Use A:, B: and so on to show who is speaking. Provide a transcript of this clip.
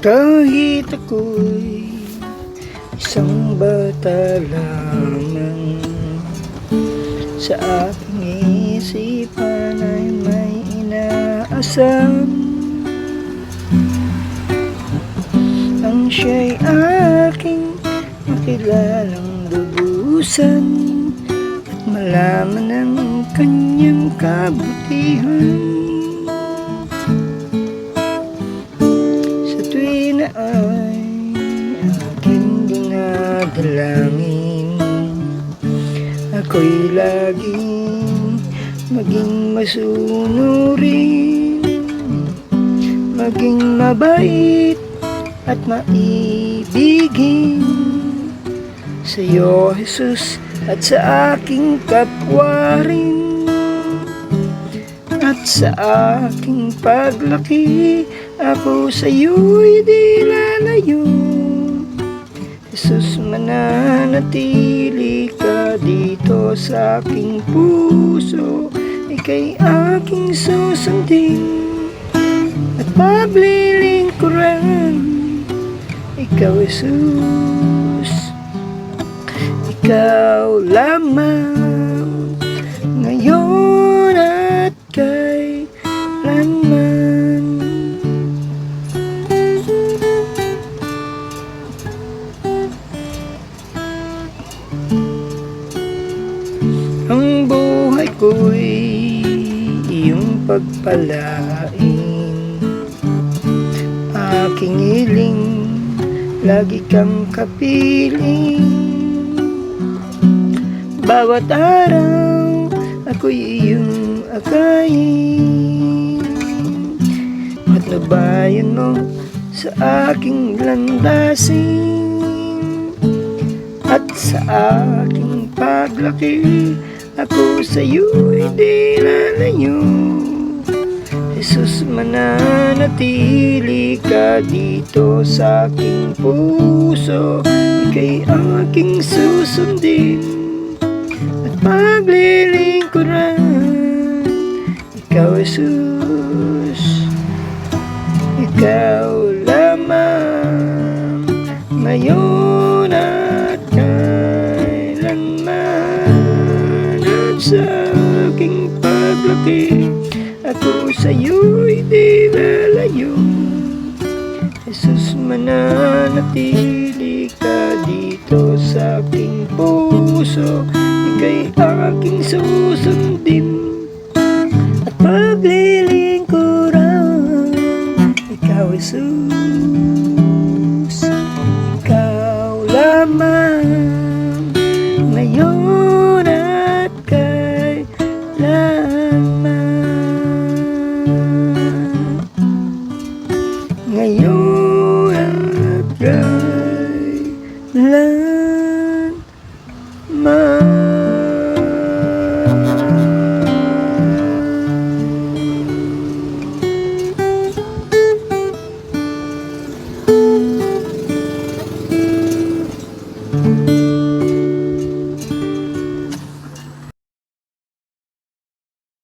A: Kahit ako'y isang bata lamang, sa aking isipan ay may inaasam. Ang siya'y aking makilalang lubusan at malaman ang kanyang kabutihan. Sa tuwi na ay aking dinadalangin, ako'y laging maging masunurin, maging mabait at maibigin sa'yo, Jesus, at sa aking kapwa rin. At sa aking paglaki, ako sa'yo'y di lalayo. Jesus, mananatili ka dito sa aking puso, ika'y aking susundin at paglilingkuran. Ikaw, Jesus, ikaw lamang, ngayon at kailanman. Ang buhay ko'y iyong pagpalain, aking hiling lagi kang kapiling. Bawat araw ako'y iyong akayin, patnubayan mo sa aking landasin. At sa aking paglaki, ako sa'yo'y di lalayo. Jesus, mananatili ka dito sa aking puso, ika'y aking susundin at paglilingkuran. Ikaw, Jesus, ikaw lamang, ngayon at kailanman. At sa aking paglaki, ako sa'yo'y di lalayo. Jesus, mananatili ka dito sa aking puso, ika'y aking susundin at paglilingkuran. Ikaw, Jesus.